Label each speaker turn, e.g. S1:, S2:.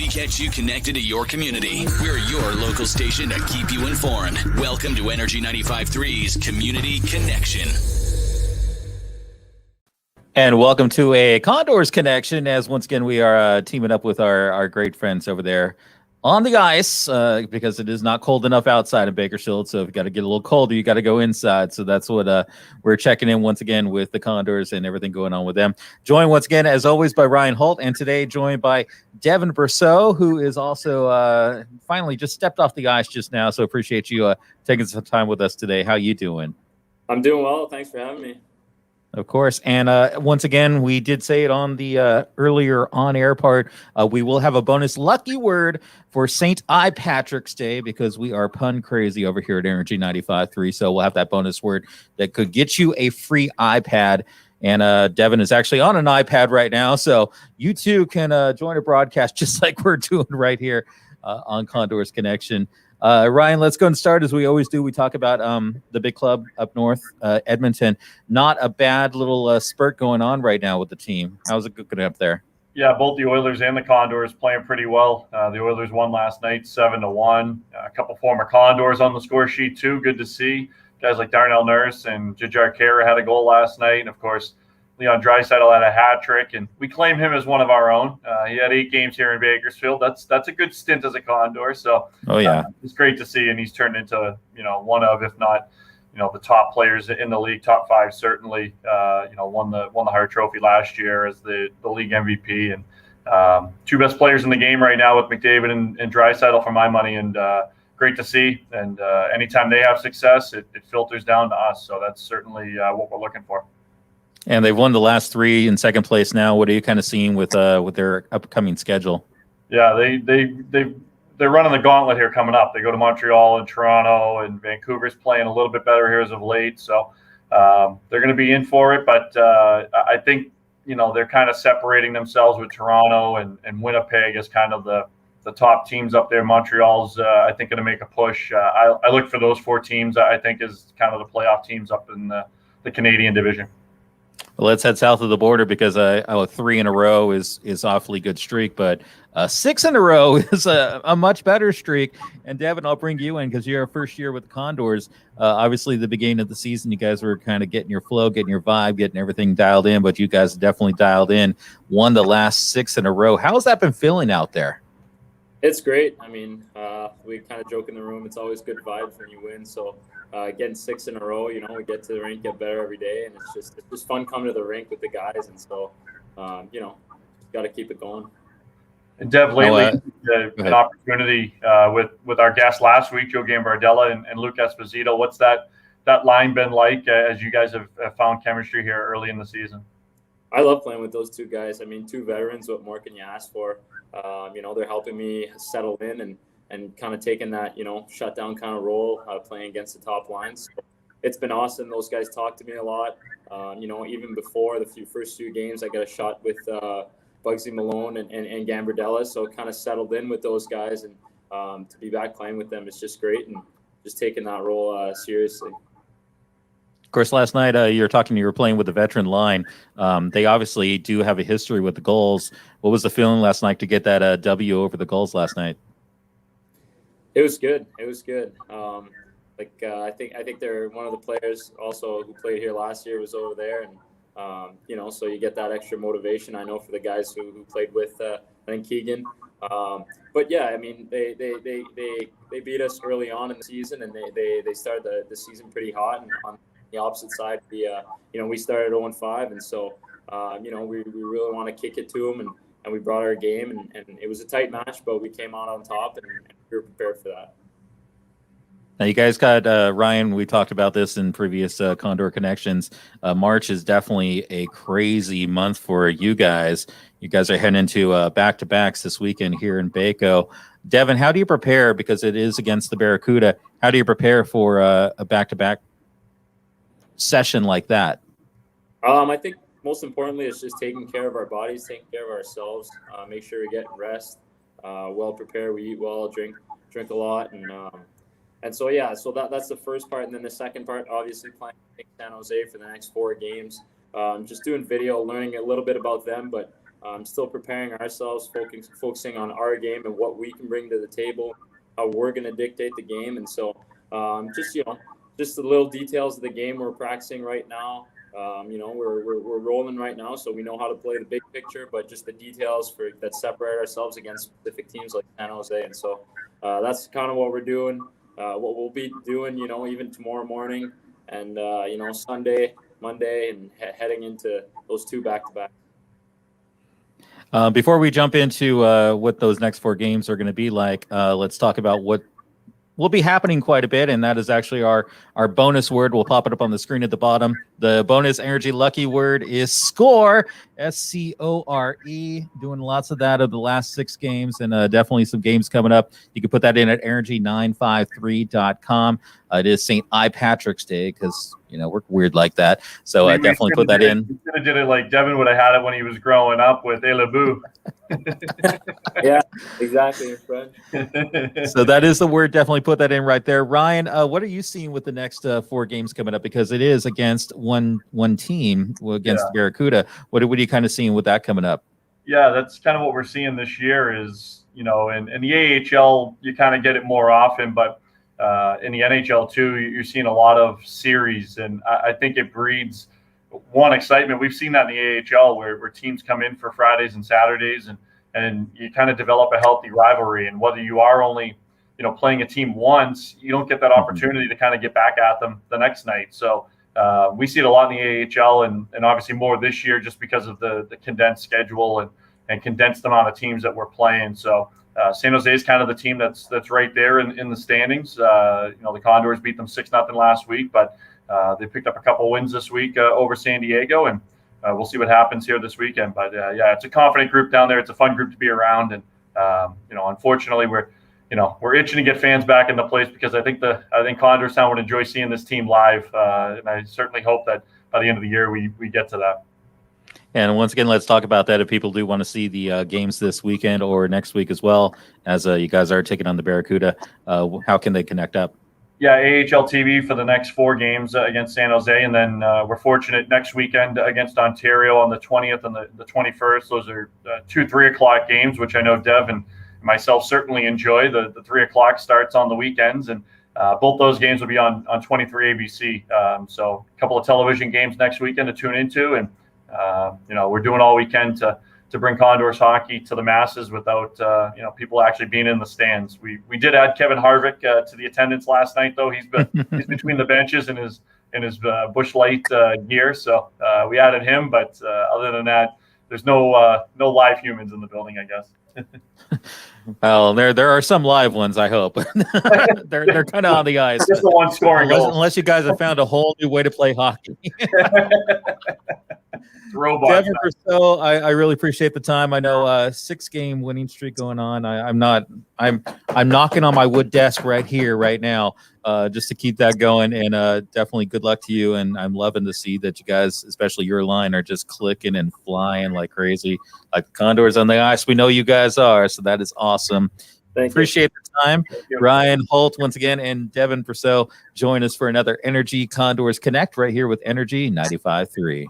S1: catch you connected to your community. We're your local station to keep you informed. Welcome to Energy 95.3's Community Connection.
S2: And welcome to a Condors Connection, as once again we are teaming up with our great friends over there on the ice because it is not cold enough outside in Bakersfield. So if you got to get a little colder, you got to go inside. So that's what we're checking in once again with the Condors and everything going on with them. Joined once again, as always, by Ryan Holt, and today joined by Devin Brosseau, who is also finally just stepped off the ice just now. So appreciate you taking some time with us today. How you doing?
S3: I'm doing well. Thanks for having me.
S2: Of course. And once again, we did say it on the earlier on-air part. We will have a bonus lucky word for St. I. Patrick's Day because we are pun crazy over here at Energy 95.3. So we'll have that bonus word that could get you a free iPad. And Devin is actually on an iPad right now. So you too can join a broadcast just like we're doing right here on Condors Connection. Ryan, let's go and start as we always do. We talk about the big club up north, Edmonton. Not a bad little spurt going on right now with the team. How's it going up there?
S4: Yeah, both the Oilers and the Condors playing pretty well. The Oilers won last night 7-1. A couple former Condors on the score sheet too. Good to see. Guys like Darnell Nurse and Jujhar Khaira had a goal last night. And of course, Leon Draisaitl had a hat trick, and we claim him as one of our own. He had 8 games here in Bakersfield. That's a good stint as a Condor. So, it's great to see, and he's turned into one of, if not, the top players in the league, top 5 certainly. Won the Hart Trophy last year as the league MVP, and 2 best players in the game right now with McDavid and Draisaitl for my money, and great to see. And anytime they have success, it filters down to us. So that's certainly what we're looking for.
S2: And they've won the last 3 in second place now. What are you kind of seeing with their upcoming schedule?
S4: Yeah, they're running the gauntlet here coming up. They go to Montreal and Toronto, and Vancouver's playing a little bit better here as of late. So they're going to be in for it. But I think they're kind of separating themselves with Toronto and Winnipeg as kind of the top teams up there. Montreal's I think going to make a push. I look for those 4 teams. I think is kind of the playoff teams up in the Canadian division.
S2: Well, let's head south of the border because 3 in a row is awfully good streak, but 6 in a row is a much better streak. And Devin, I'll bring you in because you're our first year with the Condors. Obviously, the beginning of the season, you guys were kind of getting your flow, getting your vibe, getting everything dialed in, but you guys definitely dialed in. Won the last 6 in a row. How's that been feeling out there?
S3: It's great. I mean, we kind of joke in the room. It's always good vibes when you win. So getting 6 in a row, we get to the rink, get better every day, and it's just fun coming to the rink with the guys. And so, got to keep it going.
S4: And Dev, lately, an opportunity with our guest last week, Joe Gambardella and Luke Esposito. What's that line been like as you guys have found chemistry here early in the season?
S3: I love playing with those 2 guys. I mean, 2 veterans. What more can you ask for? They're helping me settle in and kind of taking that, shutdown kind of role, playing against the top lines. So it's been awesome. Those guys talk to me a lot. Even before the first few games, I got a shot with Bugsy Malone and Gambardella. So kind of settled in with those guys, and to be back playing with them is just great, and just taking that role seriously.
S2: Of course, last night you were playing with the veteran line. They obviously do have a history with the goals. What was the feeling last night to get that W over the goals last night?
S3: It was good. I think they're one of the players also who played here last year was over there, and so you get that extra motivation. I know for the guys who played with I think Keegan. But yeah, I mean they beat us early on in the season, and they started the season pretty hot, and on the opposite side, we started 0-5, and so we really want to kick it to them, and we brought our game, and it was a tight match, but we came out on top, and we were prepared for that.
S2: Now you guys got Ryan. We talked about this in previous Condor Connections. March is definitely a crazy month for you guys. You guys are heading into back-to-backs this weekend here in Baco. Devin, how do you prepare, because it is against the Barracuda? How do you prepare for a back-to-back session like that?
S3: I think most importantly it's just taking care of our bodies, taking care of ourselves, make sure we get rest, well prepared, we eat well, drink a lot, and so that's the first part. And then the second part, obviously playing in San Jose for the next 4 games, just doing video, learning a little bit about them, but still preparing ourselves, focusing on our game and what we can bring to the table, how we're going to dictate the game. And so just the little details of the game we're practicing right now. We're rolling right now, so we know how to play the big picture, but just the details that separate ourselves against specific teams like San Jose. And so that's kind of what we're doing, what we'll be doing, even tomorrow morning and, Sunday, Monday, and heading into those 2 back-to-back.
S2: Before we jump into what those next 4 games are going to be like, let's talk about what will be happening quite a bit, and that is actually our bonus word. We'll pop it up on the screen at the bottom. The bonus energy lucky word is SCORE, SCORE. Doing lots of that of the last 6 games, and definitely some games coming up. You can put that in at energy953.com. It is St. I Patrick's Day because we're weird like that. So definitely put that in.
S4: We could have did it like Devin would have had it when he was growing up with Elebu.
S3: Yeah, exactly, French.
S2: So that is the word. Definitely put that in right there. Ryan, what are you seeing with the next 4 games coming up? Because it is against one team, against the Barracuda. What are you kind of seeing with that coming up?
S4: Yeah, that's kind of what we're seeing this year is, in the AHL, you kind of get it more often, but in the NHL too, you're seeing a lot of series, and I think it breeds excitement. We've seen that in the AHL where teams come in for Fridays and Saturdays, and you kind of develop a healthy rivalry. And whether you are only playing a team once, you don't get that opportunity to kind of get back at them the next night. So we see it a lot in the AHL, and obviously more this year just because of the condensed schedule and condensed amount of teams that we're playing. So San Jose is kind of the team that's right there in the standings. The Condors beat them 6-0 last week, but they picked up a couple wins this week over San Diego, and we'll see what happens here this weekend. But it's a confident group down there. It's a fun group to be around, and unfortunately we're itching to get fans back in the place because I think CondorsTown would enjoy seeing this team live, and I certainly hope that by the end of the year we get to that.
S2: And once again, let's talk about that. If people do want to see the games this weekend or next week as well, as you guys are taking on the Barracuda, how can they connect up?
S4: Yeah, AHL TV for the next 4 games against San Jose, and then we're fortunate next weekend against Ontario on the 20th and the 21st. Those are 2 3:00 games, which I know Dev and myself certainly enjoy. The 3:00 starts on the weekends, and both those games will be on 23 ABC. So a couple of television games next weekend to tune into, and we're doing all we can to bring Condors hockey to the masses without people actually being in the stands. We did add Kevin Harvick to the attendance last night, though. He's between the benches in his Busch Light gear, so we added him. But other than that, there's no live humans in the building, I guess.
S2: Well, there are some live ones, I hope. they're kind of on the ice.
S4: Just the one scoring goals.
S2: Unless you guys have found a whole new way to play hockey. Devin Brosseau, I really appreciate the time. I know 6-game winning streak going on. I'm knocking on my wood desk right here, right now, just to keep that going. And definitely good luck to you. And I'm loving to see that you guys, especially your line, are just clicking and flying like crazy, like the Condors on the ice. We know you guys are, so that is awesome. Appreciate the time. Ryan Holt, once again, and Devin Brosseau join us for another Energy Condors Connect right here with Energy 95.3.